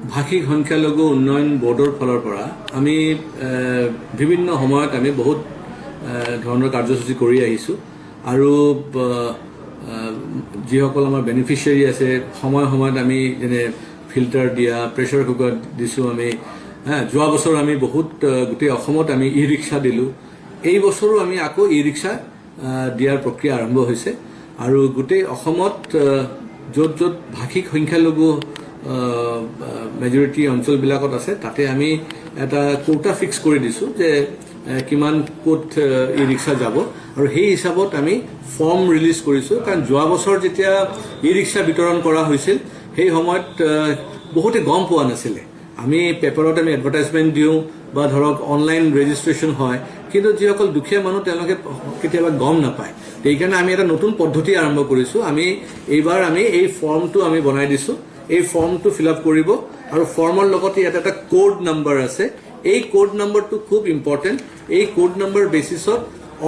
ভাষিক সংখ্যালঘু উন্নয়ন বোৰ্ডৰ ফালৰ পৰা আমি বিভিন্ন সময়ত আমি বহুত ধৰণৰ কাৰ্যসূচী কৰি আহিছোঁ আৰু যিসকল আমাৰ বেনিফিচিয়াৰী আছে সময় সময়ত আমি যেনে ফিল্টাৰ দিয়া প্ৰেছাৰ কুকাৰ দিছোঁ আমি যোৱা বছৰ আমি বহুত গোটেই অসমত আমি ই ৰিক্সা দিলোঁ এই বছৰো আমি আকৌ ই ৰিক্সা দিয়াৰ প্ৰক্ৰিয়া আৰম্ভ হৈছে আৰু গোটেই অসমত য'ত য'ত ভাষিক সংখ্যালঘু মেজৰিটি অঞ্চলবিলাকত আছে তাতে আমি এটা কোটা ফিক্স কৰি দিছোঁ যে কিমান ক'ত ই ৰিক্সা যাব আৰু সেই হিচাপত আমি ফৰ্ম ৰিলিজ কৰিছোঁ কাৰণ যোৱা বছৰ যেতিয়া ই ৰিক্সা বিতৰণ কৰা হৈছিল সেই সময়ত বহুতে গম পোৱা নাছিলে আমি পেপাৰত আমি এডভাৰটাইজমেণ্ট দিওঁ বা ধৰক অনলাইন ৰেজিষ্ট্ৰেশ্যন হয় কিন্তু যিসকল দুখীয়া মানুহ তেওঁলোকে কেতিয়াবা গম নাপায় সেইকাৰণে আমি এটা নতুন পদ্ধতি আৰম্ভ কৰিছোঁ আমি এইবাৰ আমি এই ফৰ্মটো আমি বনাই দিছোঁ এই ফৰ্মটো ফিল আপ কৰিব আৰু ফৰ্মৰ লগতে ইয়াত এটা কোড নম্বৰ আছে এই কোড নম্বৰটো খুব ইম্পৰ্টেণ্ট এই কোড নম্বৰ বেচিছত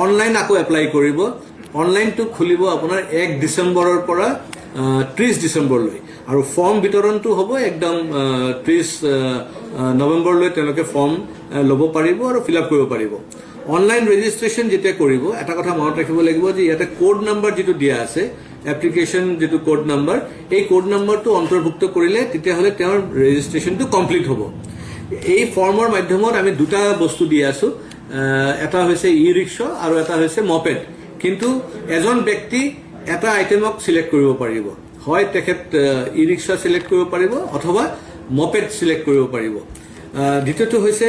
অনলাইন আকৌ এপ্লাই কৰিব অনলাইনটো খুলিব আপোনাৰ 1 ডিচেম্বৰৰ পৰা 30 ডিচেম্বৰলৈ আৰু ফৰ্ম বিতৰণটো হ'ব একদম 30 নৱেম্বৰলৈ তেওঁলোকে ফৰ্ম ল'ব পাৰিব আৰু ফিল আপ কৰিব পাৰিব অনলাইন ৰেজিষ্ট্ৰেশ্যন যেতিয়া কৰিব এটা কথা মনত ৰাখিব লাগিব যে ইয়াতে কোড নম্বৰ যিটো দিয়া আছে এপ্লিকেশ্যন যিটো কোড নম্বৰ এই কোড নম্বৰটো অন্তৰ্ভুক্ত কৰিলে তেতিয়াহ'লে তেওঁৰ ৰেজিষ্ট্ৰেশ্যনটো কমপ্লিট হ'ব এই ফৰ্মৰ মাধ্যমত আমি দুটা বস্তু দি আছো এটা হৈছে ই ৰিক্সা আৰু এটা হৈছে মপেড কিন্তু এজন ব্যক্তি এটা আইটেমক সিলেক্ট কৰিব পাৰিব হয় তেখেত ই ৰিক্সা সিলেক্ট কৰিব পাৰিব অথবা মপেড সিলেক্ট কৰিব পাৰিব দ্বিতীয়টো হৈছে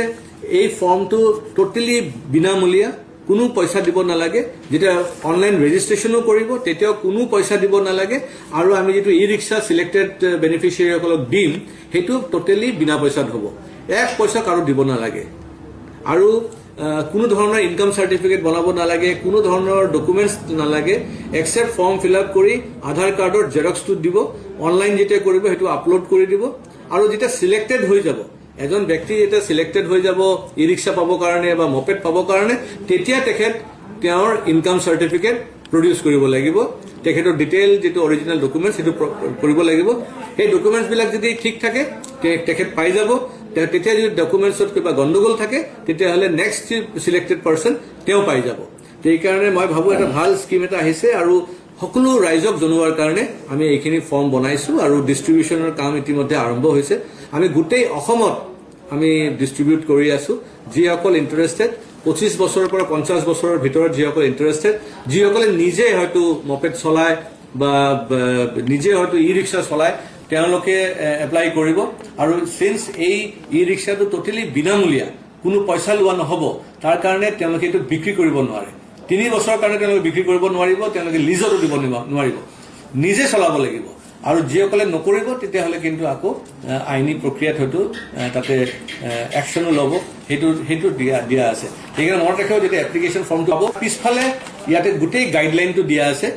এই ফৰ্মটো টোটেলি বিনামূলীয়া কোনো পইচা দিব নালাগে যেতিয়া অনলাইন ৰেজিষ্ট্ৰেশ্যনো কৰিব তেতিয়াও কোনো পইচা দিব নালাগে আৰু আমি যেটো ই ৰিক্সা সিলেক্টেড বেনিফিচিয়াৰীসকলক দিম হেতু টোটেলি বিনা পইচাত হ'ব এক পইচা কাৰো দিব নালাগে আৰু কোনো ধৰণৰ ইনকাম সাৰ্টিফিকেট বনাব নালাগে কোনো ধৰণৰ ডকুমেন্টছ নালাগে এক্সেপ্ট ফৰ্ম ফিল আপ কৰি আধাৰ কাৰ্ডৰ জেৰক্সটো দিব অনলাইন যেতিয়া কৰিব হেতু আপলোড কৰি দিব আৰু যেতিয়া সিলেক্টেড হৈ যাব এজন ব্যক্তি যেতিয়া সিলেক্টেড হৈ যাব ই ৰিক্সা পাব কাৰণে বা মপেড পাব কাৰণে তেতিয়া তেখেত তেওঁৰ ইনকাম সাৰ্টিফিকেট প্ৰডিউস কৰিব লাগিব তেখেতৰ ডিটেইল যেটো অৰিজিনাল ডকুমেন্টছ হেতু কৰিব লাগিব এই ডকুমেন্টছ বিলাক যদি ঠিক থাকে তেখেত পাই যাব তেতিয়া যদি ডকুমেন্টছত কিবা গণ্ডগোল থাকে তেতিয়াহ'লে নেক্সট সিলেক্টেড পাৰসন তেওঁ পাই যাব এই কাৰণে মই ভাবো এটা ভাল স্কিম এটা আহিছে আৰু সকলো ৰাইজক জনোৱাৰ কাৰণে আমি এইখিনি ফৰ্ম বনাইছো আৰু ডিস্ট্ৰিবিউচনৰ কাম ইতিমধ্যে আৰম্ভ হৈছে আমি গোটেই অসমত আমি ডিস্ট্ৰিবিউট কৰি আছো যিসকল ইন্টাৰেষ্টেড 25 বছৰৰ পৰা 50 বছৰৰ ভিতৰত যিসকল ইন্টাৰেষ্টেড যিসকলে নিজে হয়তো মপেড চলায় বা নিজে হয়তো ই ৰিক্সা চলায় তেওঁলোকে এপ্লাই কৰিব আৰু সিন্স এই ই ৰিক্সাটো টোটেলি বিনামূলীয়া কোনো পইচা লোৱা নহব তাৰ কাৰণে তেওঁলোকে এটো বিক্ৰী কৰিব নোৱাৰে 3 বছৰৰ কাৰণে তেওঁলোকে বিক্ৰী কৰিব নোৱাৰিব তেওঁলোকে লিজতো দিব নোৱাৰিব নিজে চলাব লাগিব আৰু যিসকলে নকৰিব তেতিয়াহ'লে কিন্তু আকৌ আইনী প্ৰক্ৰিয়াত হয়তো তাতে একচনো ল'ব হেতু দিয়া আছে সেইকাৰণে মনত ৰাখিব যেতিয়া এপ্লিকেশ্যন ফৰ্মটো পাব পিছফালে ইয়াতে গোটেই গাইডলাইনটো দিয়া আছে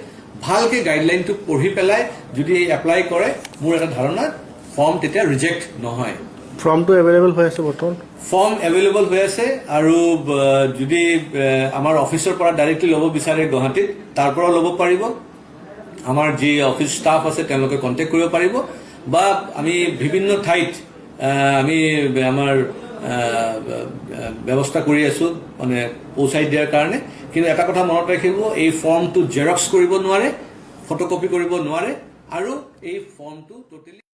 ভালকে গাইডলাইনটো পঢ়ি পেলাই যদি এপ্লাই কৰে মোৰ এটা ধাৰণা ফৰ্ম তেতিয়া ৰিজেক্ট নহয় ফৰ্মটো এভেইলেবল হৈ আছে বৰ্তমান ফৰ্ম এভেইলেবল হৈ আছে আৰু যদি আমাৰ অফিচৰ পৰা ডাইৰেক্টলি ল'ব বিচাৰে গুৱাহাটীত তাৰ পৰা ল'ব পাৰিব আমাৰ যি অফিস ষ্টাফ আছে তেওঁলোকে কন্টেক্ট কৰিব পাৰিব বা আমি বিভিন্ন ঠাইত আমি আমাৰ ব্যৱস্থা কৰি আছো মানে পৌঁছাই দিয়াৰ কাৰণে কিন্তু এটা কথা মনত ৰাখিব এই ফৰ্মটো জেৰক্স কৰিব নোৱাৰে ফটোকপি কৰিব নোৱাৰে আৰু এই ফৰ্মটো টোটেলি